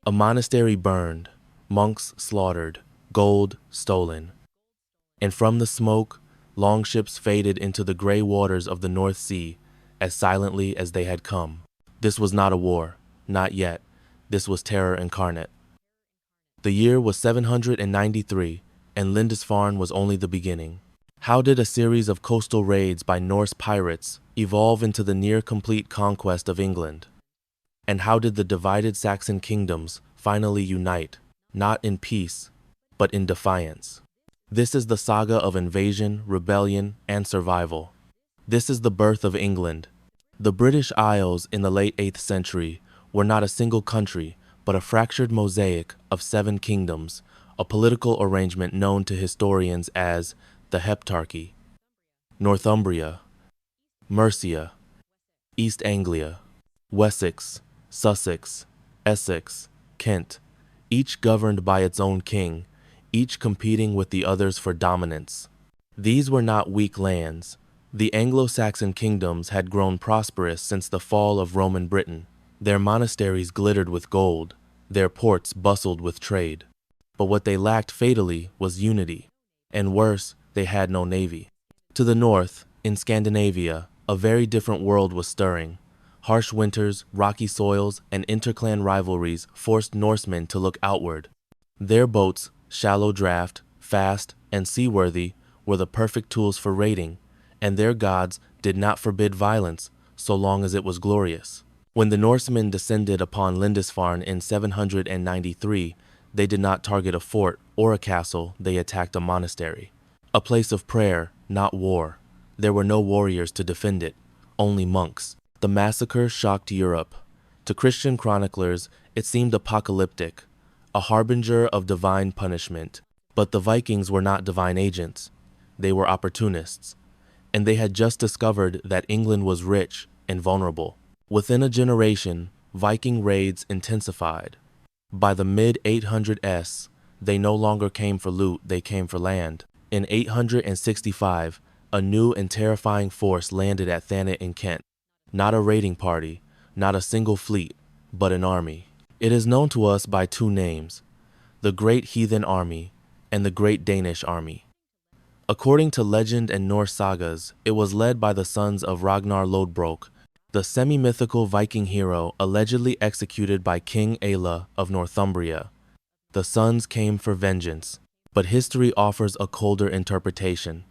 A monastery burned, monks slaughtered, gold stolen. And from the smoke, longships faded into the gray waters of the North Sea as silently as they had come. This was not a war, not yet. This was terror incarnate. The year was 793, and Lindisfarne was only the beginning. How did a series of coastal raids by Norse pirates evolve into the near-complete conquest of England? And how did the divided Saxon kingdoms finally unite, not in peace, but in defiance? This is the saga of invasion, rebellion, and survival. This is the birth of England. The British Isles in the late 8th century were not a single country, but a fractured mosaic of 7 kingdoms, a political arrangement known to historians as the Heptarchy. Northumbria, Mercia, East Anglia, Wessex, Sussex, Essex, Kent, each governed by its own king, each competing with the others for dominance. These were not weak lands. The Anglo-Saxon kingdoms had grown prosperous since the fall of Roman Britain. Their monasteries glittered with gold, their ports bustled with trade. But what they lacked fatally was unity, and worse, they had no navy. To the north, in Scandinavia, a very different world was stirring. Harsh winters, rocky soils, and interclan rivalries forced Norsemen to look outward. Their boats, shallow draft, fast, and seaworthy, were the perfect tools for raiding, and their gods did not forbid violence so long as it was glorious. When the Norsemen descended upon Lindisfarne in 793, they did not target a fort or a castle, they attacked a monastery. A place of prayer, not war. There were no warriors to defend it, only monks. The massacre shocked Europe. To Christian chroniclers, it seemed apocalyptic, a harbinger of divine punishment. But the Vikings were not divine agents. They were opportunists. And they had just discovered that England was rich and vulnerable. Within a generation, Viking raids intensified. By the mid-800s, they no longer came for loot, they came for land. In 865, a new and terrifying force landed at Thanet in Kent. Not a raiding party, not a single fleet, but an army. It is known to us by 2 names, the Great Heathen Army and the Great Danish Army. According to legend and Norse sagas, it was led by the sons of Ragnar Lodbrok, the semi-mythical Viking hero allegedly executed by King Edmund of Northumbria. The sons came for vengeance, but history offers a colder interpretation.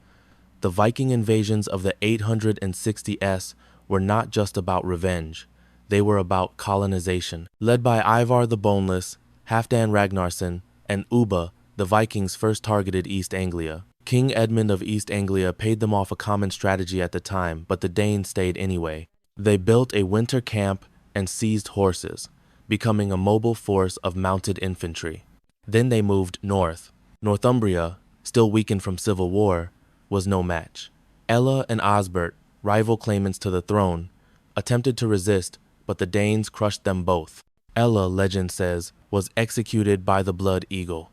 The Viking invasions of the 860s were not just about revenge, they were about colonization. Led by Ivar the Boneless, Halfdan Ragnarsson, and Ubba, the Vikings first targeted East Anglia. King Edmund of East Anglia paid them off a common strategy at the time, but the Danes stayed anyway. They built a winter camp and seized horses, becoming a mobile force of mounted infantry. Then they moved north. Northumbria, still weakened from civil war, was no match. Ella and Osbert, rival claimants to the throne, attempted to resist, but the Danes crushed them both. Ella, legend says, was executed by the Blood Eagle.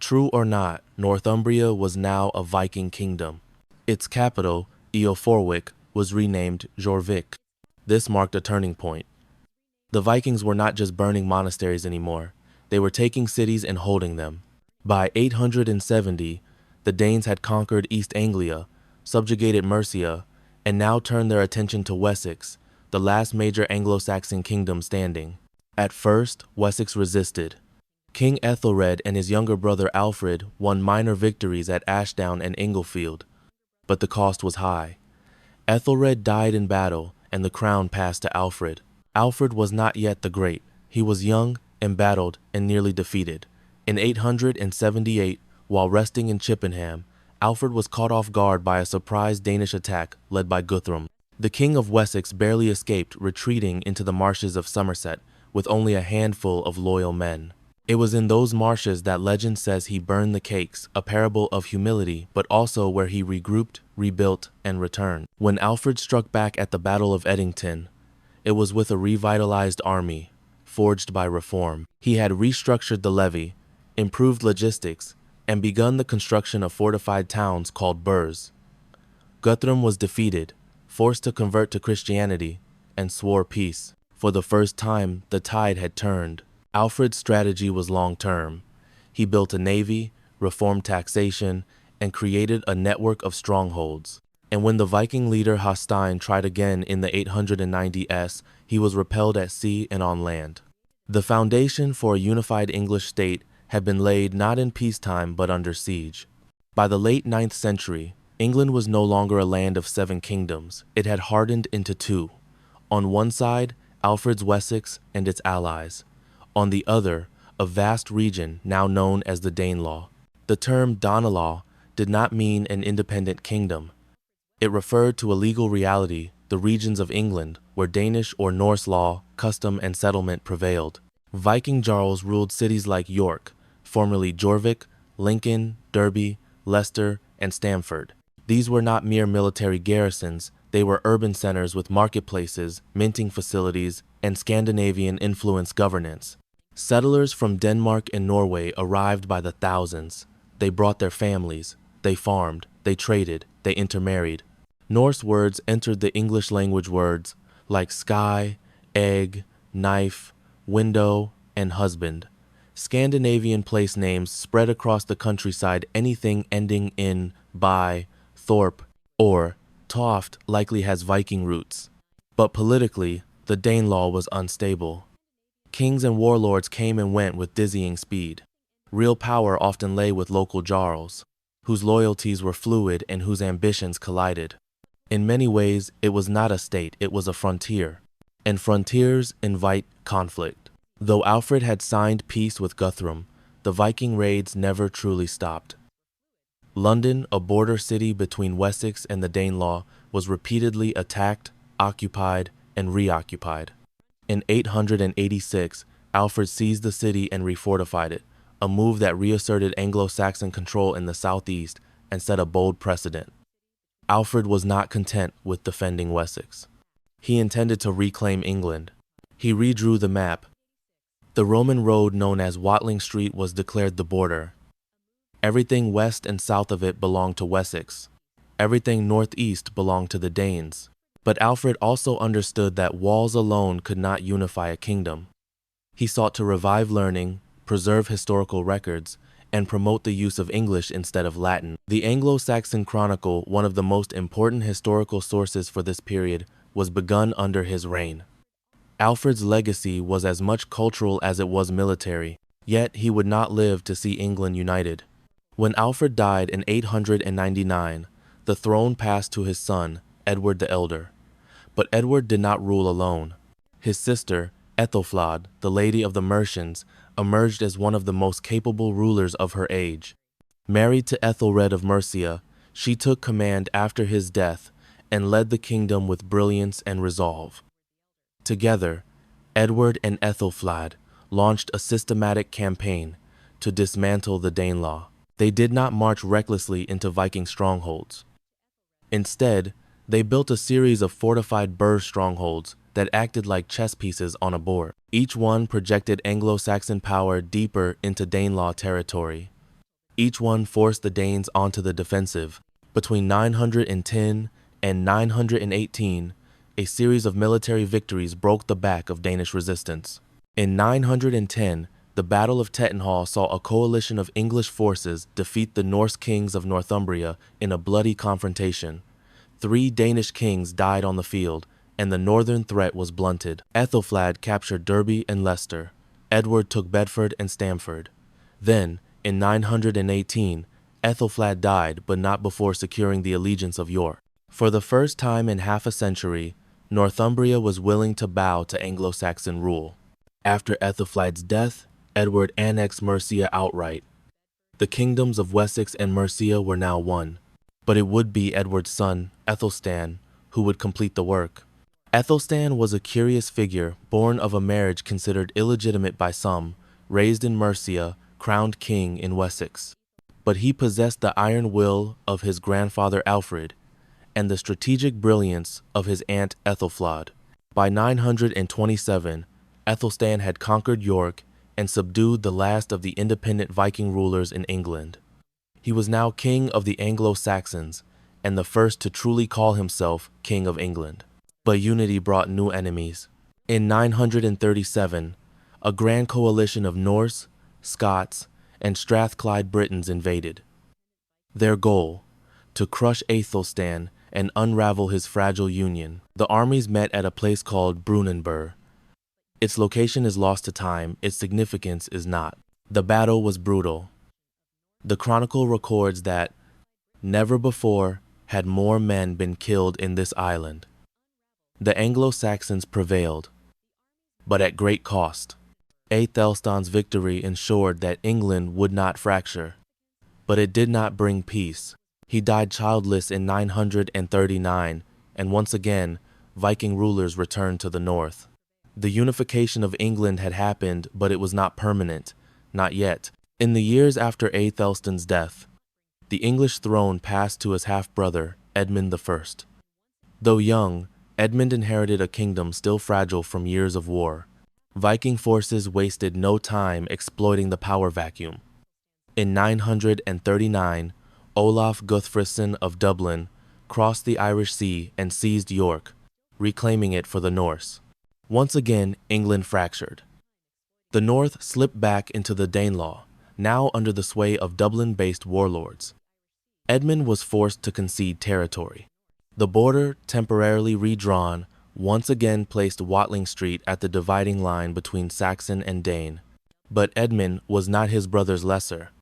True or not, Northumbria was now a Viking kingdom. Its capital, Eoforwic, was renamed Jorvik. This marked a turning point. The Vikings were not just burning monasteries anymore. They were taking cities and holding them. By 870, the Danes had conquered East Anglia, subjugated Mercia, and now turned their attention to Wessex, the last major Anglo-Saxon kingdom standing. At first, Wessex resisted. King Ethelred and his younger brother Alfred won minor victories at Ashdown and Inglefield, but the cost was high. Ethelred died in battle, and the crown passed to Alfred. Alfred was not yet the Great. He was young, embattled, and nearly defeated. In 878, while resting in Chippenham, Alfred was caught off guard by a surprise Danish attack led by Guthrum. The King of Wessex barely escaped, retreating into the marshes of Somerset with only a handful of loyal men. It was in those marshes that legend says he burned the cakes, a parable of humility, but also where he regrouped, rebuilt, and returned. When Alfred struck back at the Battle of Edington, it was with a revitalized army, forged by reform. He had restructured the levy, improved logistics, and begun the construction of fortified towns called burhs. Guthrum was defeated, forced to convert to Christianity, and swore peace. For the first time, the tide had turned. Alfred's strategy was long-term. He built a navy, reformed taxation, and created a network of strongholds. And when the Viking leader Æthelstan tried again in the 890s, he was repelled at sea and on land. The foundation for a unified English state had been laid not in peacetime but under siege. By the late 9th century, England was no longer a land of 7 kingdoms. It had hardened into 2. On one side, Alfred's Wessex and its allies. On the other, a vast region now known as the Danelaw. The term Danelaw did not mean an independent kingdom. It referred to a legal reality, the regions of England, where Danish or Norse law, custom, and settlement prevailed. Viking jarls ruled cities like York, formerly Jorvik, Lincoln, Derby, Leicester, and Stamford. These were not mere military garrisons, they were urban centers with marketplaces, minting facilities, and Scandinavian-influenced governance. Settlers from Denmark and Norway arrived by the thousands. They brought their families, they farmed, they traded, they intermarried. Norse words entered the English language words like sky, egg, knife, window, and husband. Scandinavian place names spread across the countryside. Anything ending in by, thorp, or toft likely has Viking roots. But politically, the Danelaw was unstable. Kings and warlords came and went with dizzying speed. Real power often lay with local jarls, whose loyalties were fluid and whose ambitions collided. In many ways, it was not a state, it was a frontier. And frontiers invite conflict. Though Alfred had signed peace with Guthrum, the Viking raids never truly stopped. London, a border city between Wessex and the Danelaw, was repeatedly attacked, occupied, and reoccupied. In 886, Alfred seized the city and refortified it, a move that reasserted Anglo-Saxon control in the southeast and set a bold precedent. Alfred was not content with defending Wessex. He intended to reclaim England. He redrew the map. The Roman road known as Watling Street was declared the border. Everything west and south of it belonged to Wessex. Everything northeast belonged to the Danes. But Alfred also understood that walls alone could not unify a kingdom. He sought to revive learning, preserve historical records, and promote the use of English instead of Latin. The Anglo-Saxon Chronicle, one of the most important historical sources for this period, was begun under his reign. Alfred's legacy was as much cultural as it was military, yet he would not live to see England united. When Alfred died in 899, the throne passed to his son, Edward the Elder. But Edward did not rule alone. His sister, Æthelflæd, the Lady of the Mercians, emerged as one of the most capable rulers of her age. Married to Æthelred of Mercia, she took command after his death and led the kingdom with brilliance and resolve. Together, Edward and Æthelflæd launched a systematic campaign to dismantle the Danelaw. They did not march recklessly into Viking strongholds. Instead, they built a series of fortified burh strongholds that acted like chess pieces on a board. Each one projected Anglo-Saxon power deeper into Danelaw territory. Each one forced the Danes onto the defensive. Between 910 and 918, a series of military victories broke the back of Danish resistance. In 910, the Battle of Tettenhall saw a coalition of English forces defeat the Norse kings of Northumbria in a bloody confrontation. 3 Danish kings died on the field, and the northern threat was blunted. Æthelflæd captured Derby and Leicester. Edward took Bedford and Stamford. Then, in 918, Æthelflæd died, but not before securing the allegiance of York. For the first time in half a century, Northumbria was willing to bow to Anglo-Saxon rule. After Æthelflæd's death, Edward annexed Mercia outright. The kingdoms of Wessex and Mercia were now one, but it would be Edward's son, Æthelstan, who would complete the work. Æthelstan was a curious figure, born of a marriage considered illegitimate by some, raised in Mercia, crowned king in Wessex. But he possessed the iron will of his grandfather Alfred, and the strategic brilliance of his aunt Æthelflæd. By 927, Æthelstan had conquered York and subdued the last of the independent Viking rulers in England. He was now king of the Anglo-Saxons, and the first to truly call himself King of England. But unity brought new enemies. In 937, a grand coalition of Norse, Scots, and Strathclyde Britons invaded. Their goal: to crush Æthelstan and unravel his fragile union. The armies met at a place called Brunanburh. Its location is lost to time, its significance is not. The battle was brutal. The chronicle records that never before had more men been killed in this island. The Anglo-Saxons prevailed, but at great cost. Æthelstan's victory ensured that England would not fracture, but it did not bring peace. He died childless in 939, and once again, Viking rulers returned to the north. The unification of England had happened, but it was not permanent, not yet. In the years after Æthelstan's death, the English throne passed to his half-brother, Edmund I. Though young, Edmund inherited a kingdom still fragile from years of war. Viking forces wasted no time exploiting the power vacuum. In 939, Olaf Guthrum of Dublin crossed the Irish Sea and seized York, reclaiming it for the Norse. Once again, England fractured. The north slipped back into the Danelaw, now under the sway of Dublin-based warlords. Edmund was forced to concede territory. The border, temporarily redrawn, once again placed Watling Street at the dividing line between Saxon and Dane. But Edmund was not his brother's lesser.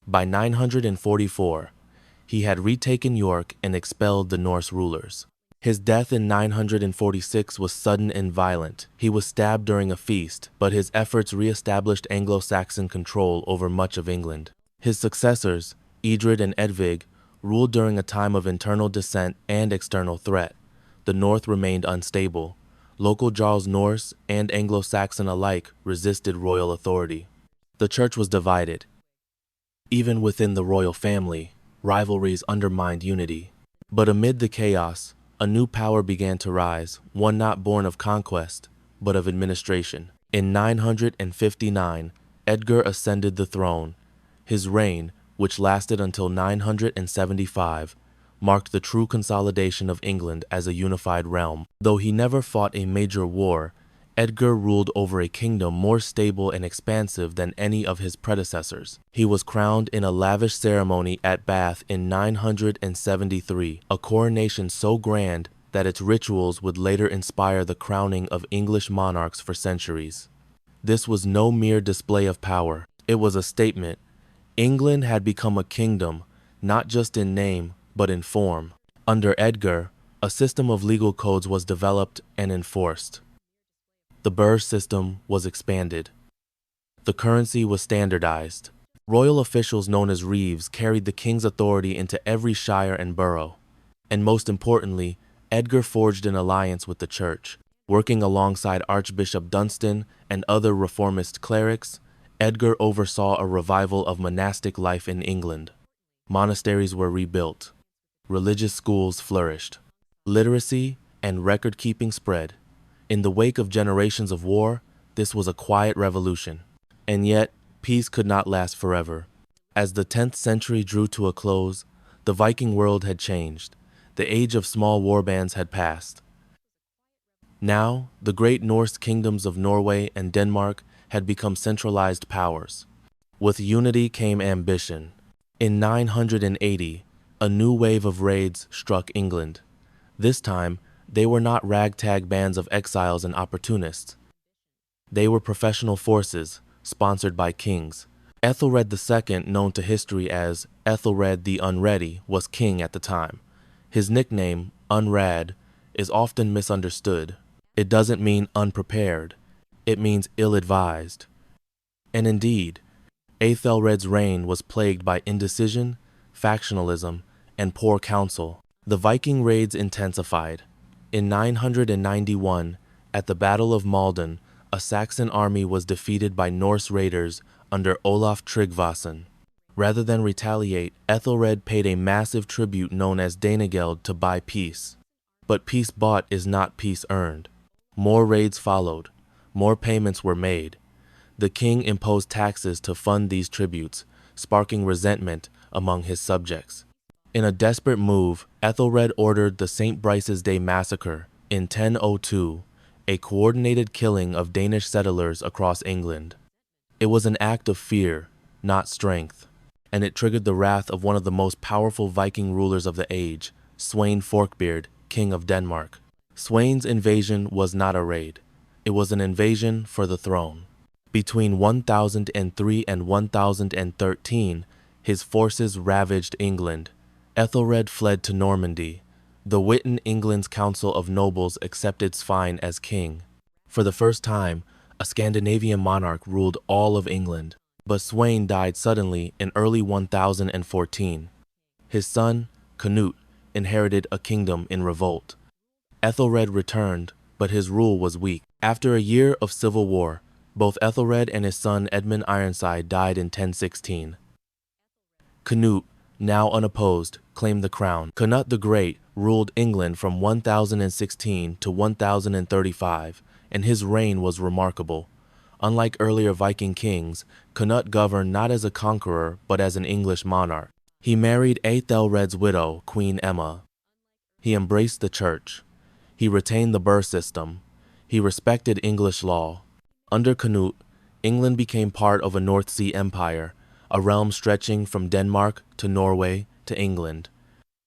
By 944, he had retaken York and expelled the Norse rulers. His death in 946 was sudden and violent. He was stabbed during a feast, but his efforts re-established Anglo-Saxon control over much of England. His successors, Edred and Edvig, ruled during a time of internal dissent and external threat. The north remained unstable. Local Jarls Norse and Anglo-Saxon alike resisted royal authority. The church was divided. Even within the royal family, rivalries undermined unity. But amid the chaos, a new power began to rise, one not born of conquest, but of administration. In 959, Edgar ascended the throne. His reign, which lasted until 975, marked the true consolidation of England as a unified realm. Though he never fought a major war, Edgar ruled over a kingdom more stable and expansive than any of his predecessors. He was crowned in a lavish ceremony at Bath in 973, a coronation so grand that its rituals would later inspire the crowning of English monarchs for centuries. This was no mere display of power. It was a statement. England had become a kingdom, not just in name, but in form. Under Edgar, a system of legal codes was developed and enforced. The burh system was expanded. The currency was standardized. Royal officials known as reeves carried the king's authority into every shire and borough. And most importantly, Edgar forged an alliance with the church. Working alongside Archbishop Dunstan and other reformist clerics, Edgar oversaw a revival of monastic life in England. Monasteries were rebuilt. Religious schools flourished. Literacy and record-keeping spread. In the wake of generations of war, this was a quiet revolution. And yet, peace could not last forever. As the 10th century drew to a close, the Viking world had changed. The age of small warbands had passed. Now, the great Norse kingdoms of Norway and Denmark had become centralized powers. With unity came ambition. In 980, a new wave of raids struck England. This time, they were not ragtag bands of exiles and opportunists. They were professional forces, sponsored by kings. Ethelred II, known to history as Ethelred the Unready, was king at the time. His nickname, Unrad, is often misunderstood. It doesn't mean unprepared. It means ill-advised. And indeed, Æthelred's reign was plagued by indecision, factionalism, and poor counsel. The Viking raids intensified. In 991, at the Battle of Maldon, a Saxon army was defeated by Norse raiders under Olaf Tryggvason. Rather than retaliate, Ethelred paid a massive tribute known as Danegeld to buy peace. But peace bought is not peace earned. More raids followed. More payments were made. The king imposed taxes to fund these tributes, sparking resentment among his subjects. In a desperate move, Ethelred ordered the St. Brice's Day massacre in 1002, a coordinated killing of Danish settlers across England. It was an act of fear, not strength, and it triggered the wrath of one of the most powerful Viking rulers of the age, Sweyn Forkbeard, King of Denmark. Sweyn's invasion was not a raid. It was an invasion for the throne. Between 1003 and 1013, his forces ravaged England. Ethelred fled to Normandy. The Witan England's Council of Nobles accepted Svein as king. For the first time, a Scandinavian monarch ruled all of England. But Sweyn died suddenly in early 1014. His son, Canute, inherited a kingdom in revolt. Ethelred returned, but his rule was weak. After a year of civil war, both Ethelred and his son Edmund Ironside died in 1016. Canute, now unopposed, claimed the crown. Harald the Great ruled England from 1016 to 1035, and his reign was remarkable. Unlike earlier Viking kings, Canute governed not as a conqueror but as an English monarch. He married Æthelred's widow, Queen Emma. He embraced the church. He retained the birth system. He respected English law. Under Canute, England became part of a North Sea empire, a realm stretching from Denmark to Norway to England.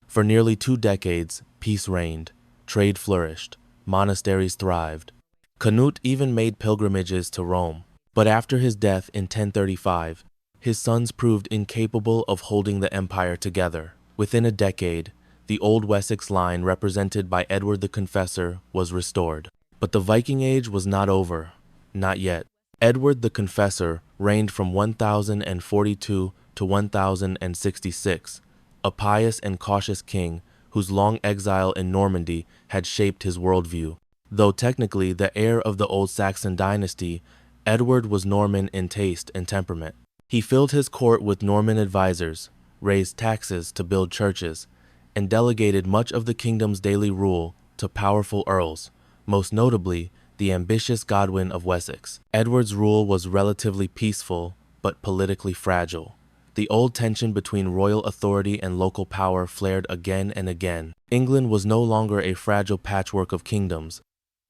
For nearly 2 decades, peace reigned, trade flourished, monasteries thrived. Canute even made pilgrimages to Rome. But after his death in 1035, his sons proved incapable of holding the empire together. Within a decade, the Old Wessex line represented by Edward the Confessor was restored. But the Viking Age was not over. Not yet. Edward the Confessor reigned from 1042 to 1066, a pious and cautious king whose long exile in Normandy had shaped his worldview. Though technically the heir of the old Saxon dynasty, Edward was Norman in taste and temperament. He filled his court with Norman advisors, raised taxes to build churches, and delegated much of the kingdom's daily rule to powerful earls, most notably the ambitious Godwin of Wessex. Edward's rule was relatively peaceful, but politically fragile. The old tension between royal authority and local power flared again and again. England was no longer a fragile patchwork of kingdoms,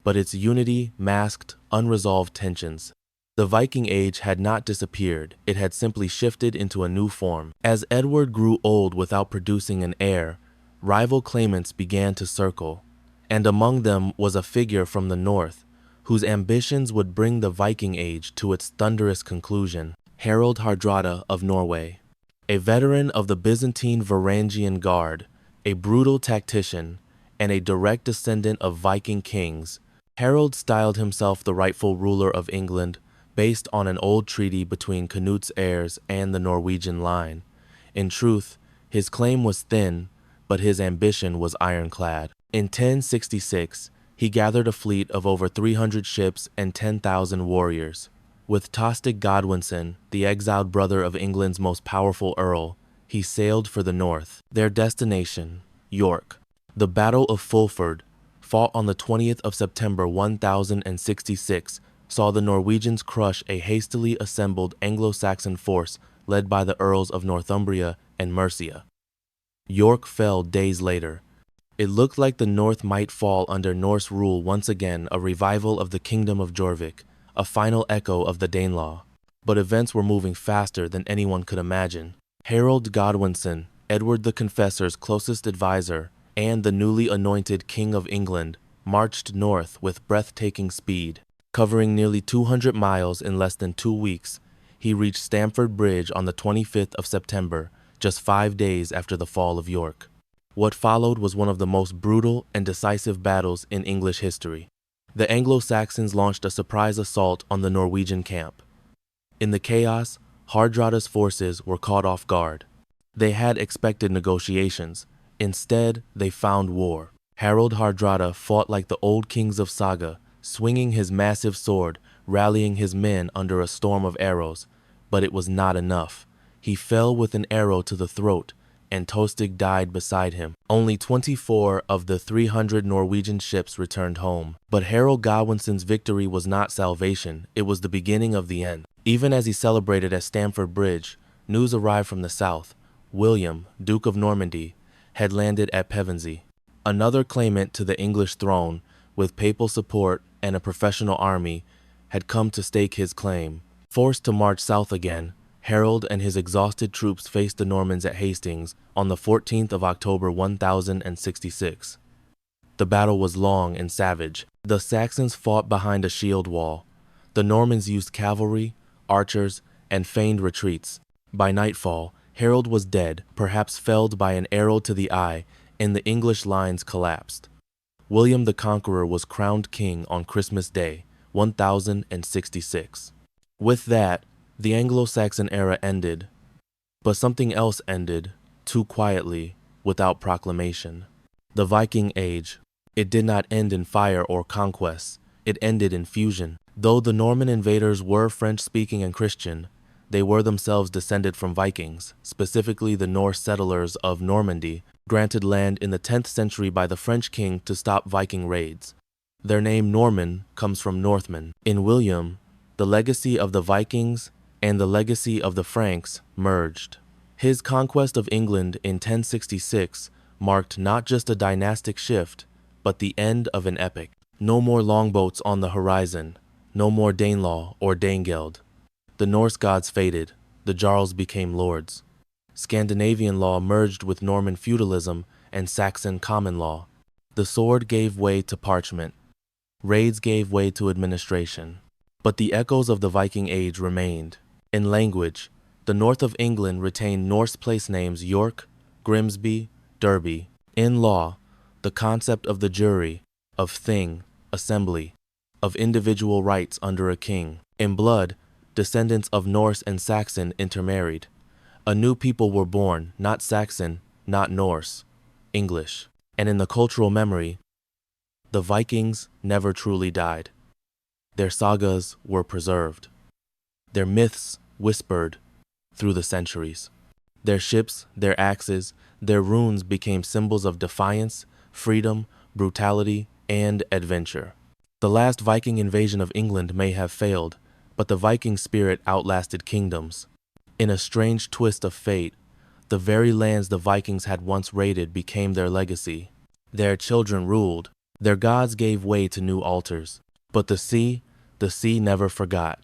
but its unity masked unresolved tensions. The Viking Age had not disappeared, it had simply shifted into a new form. As Edward grew old without producing an heir, rival claimants began to circle, and among them was a figure from the north, whose ambitions would bring the Viking Age to its thunderous conclusion: Harald Hardrada of Norway. A veteran of the Byzantine Varangian Guard, a brutal tactician, and a direct descendant of Viking kings, Harald styled himself the rightful ruler of England based on an old treaty between Canute's heirs and the Norwegian line. In truth, his claim was thin, but his ambition was ironclad. In 1066, he gathered a fleet of over 300 ships and 10,000 warriors. With Tostig Godwinson, the exiled brother of England's most powerful earl, he sailed for the north. Their destination, York. The Battle of Fulford, fought on the 20th of September 1066, saw the Norwegians crush a hastily assembled Anglo-Saxon force led by the Earls of Northumbria and Mercia. York fell days later. It looked like the North might fall under Norse rule once again, a revival of the Kingdom of Jorvik, a final echo of the Danelaw. But events were moving faster than anyone could imagine. Harald Godwinson, Edward the Confessor's closest advisor, and the newly anointed King of England, marched north with breathtaking speed. Covering nearly 200 miles in less than 2 weeks, he reached Stamford Bridge on the 25th of September, just 5 days after the fall of York. What followed was one of the most brutal and decisive battles in English history. The Anglo-Saxons launched a surprise assault on the Norwegian camp. In the chaos, Hardrada's forces were caught off guard. They had expected negotiations. Instead, they found war. Harald Hardrada fought like the old kings of saga, swinging his massive sword, rallying his men under a storm of arrows. But it was not enough. He fell with an arrow to the throat, and Tostig died beside him. Only 24 of the 300 Norwegian ships returned home. But Harald Godwinson's victory was not salvation, it was the beginning of the end. Even as he celebrated at Stamford Bridge, news arrived from the south. William, Duke of Normandy, had landed at Pevensey. Another claimant to the English throne, with papal support and a professional army had come to stake his claim. Forced to march south again, Harald and his exhausted troops faced the Normans at Hastings on the 14th of October 1066. The battle was long and savage. The Saxons fought behind a shield wall. The Normans used cavalry, archers, and feigned retreats. By nightfall, Harald was dead, perhaps felled by an arrow to the eye, and the English lines collapsed. William the Conqueror was crowned king on Christmas Day, 1066. With that, the Anglo-Saxon era ended. But something else ended, too quietly, without proclamation. The Viking Age. It did not end in fire or conquests. It ended in fusion. Though the Norman invaders were French-speaking and Christian, they were themselves descended from Vikings, specifically the Norse settlers of Normandy, granted land in the 10th century by the French king to stop Viking raids. Their name Norman comes from Northmen. In William, the legacy of the Vikings and the legacy of the Franks merged. His conquest of England in 1066 marked not just a dynastic shift, but the end of an epic. No more longboats on the horizon, no more Danelaw or Danegeld. The Norse gods faded, the Jarls became lords. Scandinavian law merged with Norman feudalism and Saxon common law. The sword gave way to parchment. Raids gave way to administration. But the echoes of the Viking Age remained. In language, the north of England retained Norse place names York, Grimsby, Derby. In law, the concept of the jury, of thing, assembly, of individual rights under a king. In blood, descendants of Norse and Saxon intermarried. A new people were born, not Saxon, not Norse, English. And in the cultural memory, the Vikings never truly died. Their sagas were preserved. Their myths whispered through the centuries. Their ships, their axes, their runes became symbols of defiance, freedom, brutality, and adventure. The last Viking invasion of England may have failed, but the Viking spirit outlasted kingdoms. In a strange twist of fate, the very lands the Vikings had once raided became their legacy. Their children ruled. Their gods gave way to new altars. But the sea never forgot.